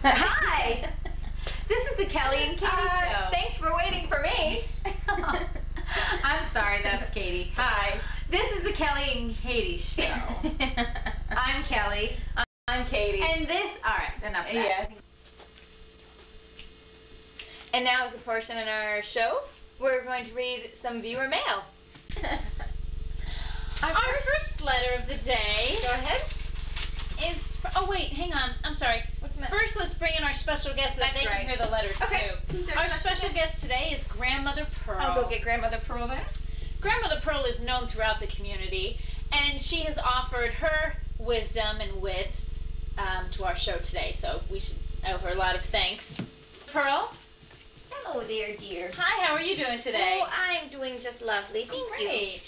Hi! This is the Kelly and Katie show. Thanks for waiting for me. I'm sorry, that's Katie. Hi. This is the Kelly and Katie show. I'm Kelly. I'm Katie. And this, alright, enough of that. Yeah. And now is the portion in our show we're going to read some viewer mail. Our first letter of the day. Go ahead. Is, oh wait, hang on, I'm sorry. What's the matter? First, let's bring in our special guest so that That's they right. can hear the letter Okay. too. Who's Our special guest today is Grandmother Pearl. I'll go get Grandmother Pearl then. Grandmother Pearl is known throughout the community, and she has offered her wisdom and wit to our show today, so we should owe her a lot of thanks. Pearl? Hello there, dear. Hi, how are you doing today? Oh, I'm doing just lovely. Thank you. Great.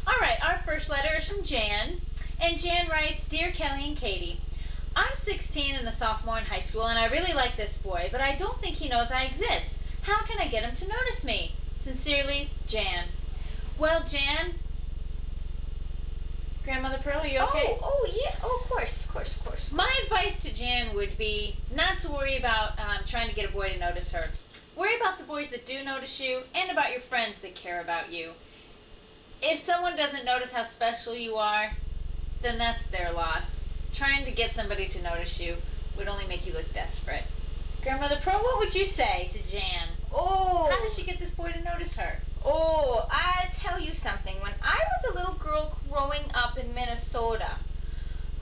All right, our first letter is from Jan, and Jan writes, Dear Kelly and Katie, I'm 16 and a sophomore in high school, and I really like this boy, but I don't think he knows I exist. How can I get him to notice me? Sincerely, Jan. Well, Jan, Grandmother Pearl, are you okay? Oh, yeah. Oh, of course. My advice to Jan would be not to worry about trying to get a boy to notice her. Worry about the boys that do notice you and about your friends that care about you. If someone doesn't notice how special you are, then that's their loss. Trying to get somebody to notice you would only make you look desperate. Grandmother Pearl, what would you say to Jan? Oh. How does she get this boy to notice her? Oh, I'll tell you something. When I was a little girl growing up in Minnesota,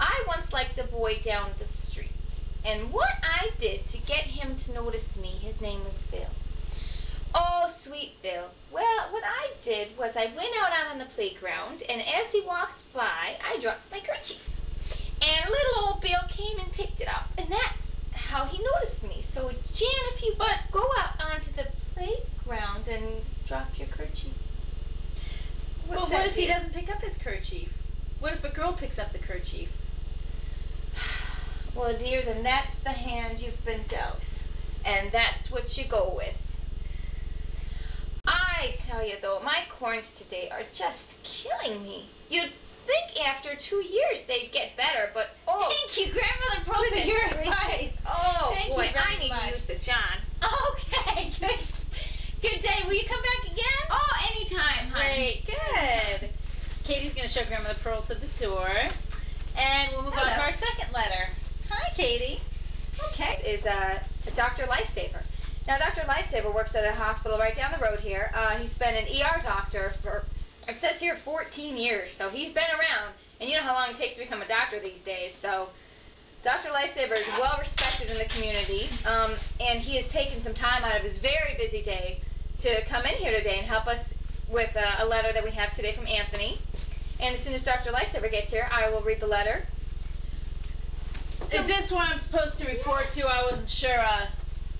I once liked a boy down the street. And what I did to get him to notice me, his name was Bill. Oh, sweet Bill. Well, what I did was I went out on the playground, and as he walked by, I dropped my kerchief. And little old Bill came and picked it up, and that's how he noticed me. So, Jan, if you but go out onto the playground and drop your kerchief. Well, what if he doesn't pick up his kerchief? What if a girl picks up the kerchief? Well, dear, then that's the hand you've been dealt, and that's what you go with. I tell you, though, my corns today are just killing me. You'd think after 2 years they'd get better, but oh, Thank you, Grandmother Pearl, for your advice. Oh, Thank boy, you very I need much. to use the John. Okay, good. Good day. Will you come back again? Oh, anytime, honey. Great, good. Katie's going to show Grandmother Pearl to the door, and we'll move on to Hello. our second letter. Hi, Katie. Okay. This is a Dr. Lifesaver. Now, Dr. Lifesaver works at a hospital right down the road here. He's been an ER doctor for, it says here, 14 years. So he's been around, and you know how long it takes to become a doctor these days. So Dr. Lifesaver is well respected in the community, and he has taken some time out of his very busy day to come in here today and help us with a letter that we have today from Anthony. And as soon as Dr. Lifesaver gets here, I will read the letter. Is this what I'm supposed to report to? I wasn't sure.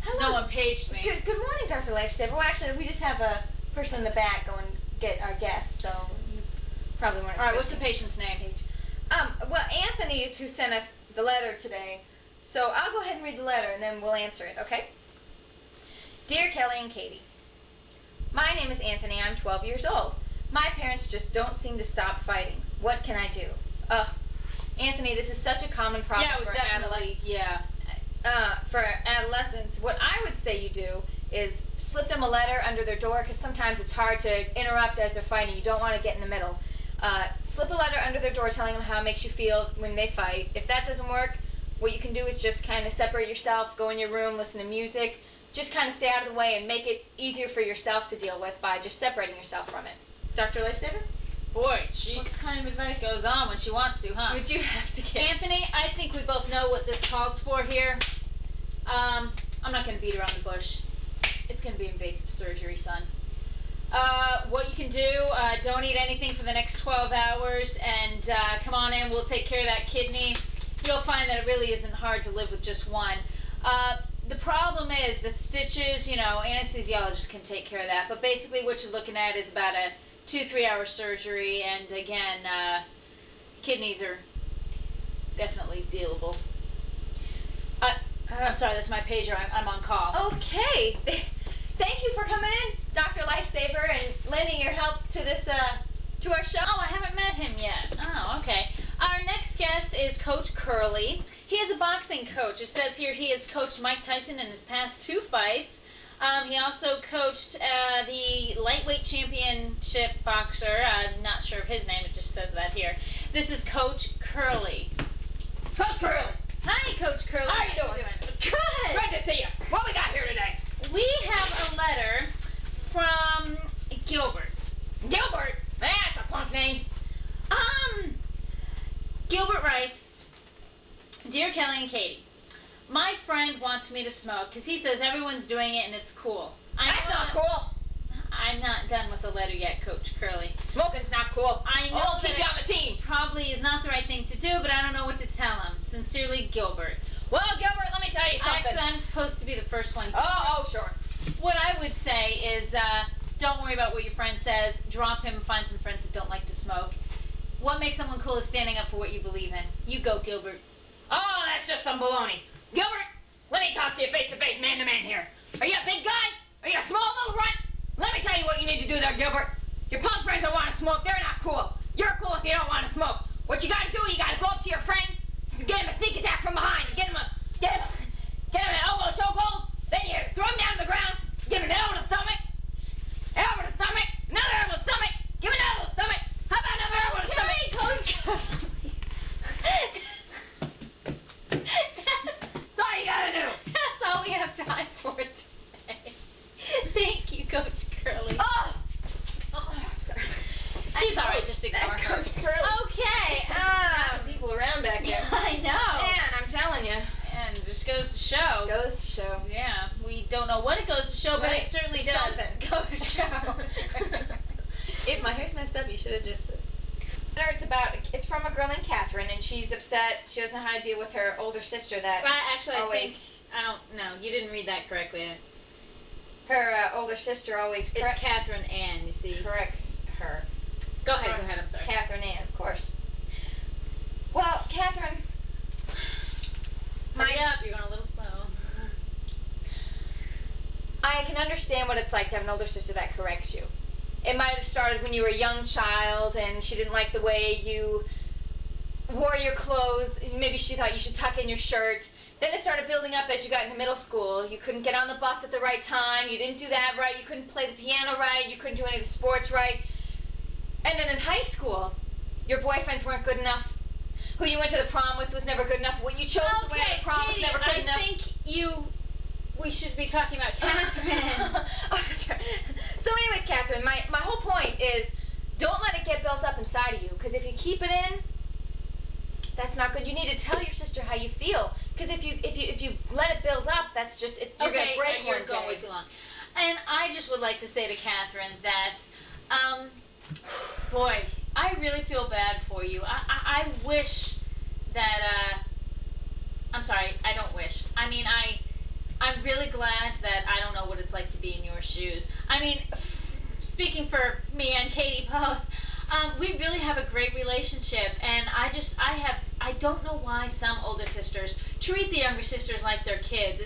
Hello. No one paged me. Good morning, Dr. Lifesaver. Well, actually, we just have a person in the back going to get our guests, so you probably weren't. All right, what's the expecting patient's name? Well, Anthony is who sent us the letter today, so I'll go ahead and read the letter, and then we'll answer it, okay? Dear Kelly and Katie, my name is Anthony. I'm 12 years old. My parents just don't seem to stop fighting. What can I do? Anthony, this is such a common problem Yeah, for definitely. Yeah. for adolescents. What I would say you do is slip them a letter under their door, because sometimes it's hard to interrupt as they're fighting. You don't want to get in the middle. Slip a letter under their door telling them how it makes you feel when they fight. If that doesn't work, what you can do is just kind of separate yourself, go in your room, listen to music, just kind of stay out of the way and make it easier for yourself to deal with by just separating yourself from it. Dr. Lifesaver? Boy, she What kind of advice goes on when she wants to, huh? would you have to give? Anthony, I think we both know what this calls for here. I'm not going to beat around the bush. It's going to be invasive surgery, son. What you can do, don't eat anything for the next 12 hours, and come on in, we'll take care of that kidney. You'll find that it really isn't hard to live with just one. The problem is the stitches, you know, anesthesiologists can take care of that, but basically what you're looking at is about a 2-3 hour surgery, and again, kidneys are definitely dealable. I'm sorry, that's my pager. I'm on call. Okay. Thank you for coming in, Dr. Lifesaver, and lending your help to this, to our show. Oh, I haven't met him yet. Oh, okay. Our next guest is Coach Curly. He is a boxing boxing coach. It says here he has coached Mike Tyson in his past 2 fights. He also coached the lightweight championship boxer. I'm not sure of his name. It just says that here. This is Coach Curly. Coach Curly. Hi, Coach Curly. How you doing? Good. Good to see you. What we got here today? We have a letter from Gilbert. Gilbert. That's a punk name. Gilbert writes, Dear Kelly and Katie, my friend wants me to smoke because he says everyone's doing it and it's cool. That's not cool. I'm not done with the letter yet, Coach Curly. Smoking's not cool. I know I'll that keep you on the team. probably is not the right thing to do, but I don't know what to tell him. Sincerely, Gilbert. Well, Gilbert, let me tell you something. Actually, I'm supposed to be the first one. Oh, sure. What I would say is don't worry about what your friend says. Drop him and find some friends that don't like to smoke. What makes someone cool is standing up for what you believe in. You go, Gilbert. Oh, that's just some baloney. Gilbert, let me talk to you face to face, man to man here. Are you a big guy? Are you a small little runt? Let me tell you what you need to do there, Gilbert. Your punk friends that want to smoke, they're not cool. You're cool if you don't want to smoke. What you gotta do, you gotta go up to your friend, get him a sneak attack from behind. You get him an elbow chokehold, then you throw him down to the ground, give him an elbow to the stomach, elbow to the stomach, another elbow to the stomach, give him an elbow to the stomach. How about another elbow to the stomach? Coach That's all you gotta do. That's all we have time for today. Thank you, Coach Curly. Oh! Sorry. She's alright, just ignore her. Coach Curly. Okay. People around back there. I know. Man, I'm telling you. And it just goes to show. Goes to show. Yeah, we don't know what it goes to show, but Right. it certainly does Something. go to show. If my hair's messed up, you should have just. It's from a girl named Catherine, and she's upset. She doesn't know how to deal with her older sister that Actually, always. I don't know. You didn't read that correctly. Her older sister always It's Catherine Ann, you see. corrects her. Go ahead, I'm sorry. Catherine Ann, of course. Well, Catherine. Hurry up, you're going a little slow. I can understand what it's like to have an older sister that corrects you. It might have started when you were a young child and she didn't like the way you wore your clothes. Maybe she thought you should tuck in your shirt. Then it started building up as you got into middle school. You couldn't get on the bus at the right time. You didn't do that right. You couldn't play the piano right. You couldn't do any of the sports right. And then in high school, your boyfriends weren't good enough. Who you went to the prom with was never good enough. What you chose to wear to the prom was Katie, never good enough. I think we should be talking about Catherine. Oh, that's right. So anyways, Catherine, my whole point is don't let it get built up inside of you, because if you keep it in, that's not good. You need to tell your sister how you feel, because if you let it build up, that's just you're gonna break you're one going way day. too long. And I just would like to say to Catherine that, boy, I really feel bad for you. I wish that, I'm sorry, I don't wish. I mean, I'm really glad that I don't know what it's like to be in your shoes. I mean, speaking for me and Katie both, we really have a great relationship, and I don't know why some older sisters treat the younger sisters like they're kids.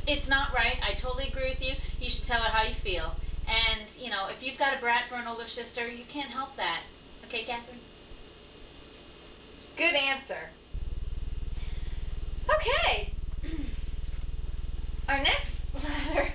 It's not right. I totally agree with you. You should tell her how you feel. And, you know, if you've got a brat for an older sister, you can't help that. Okay, Catherine? Good answer. Okay. Our next letter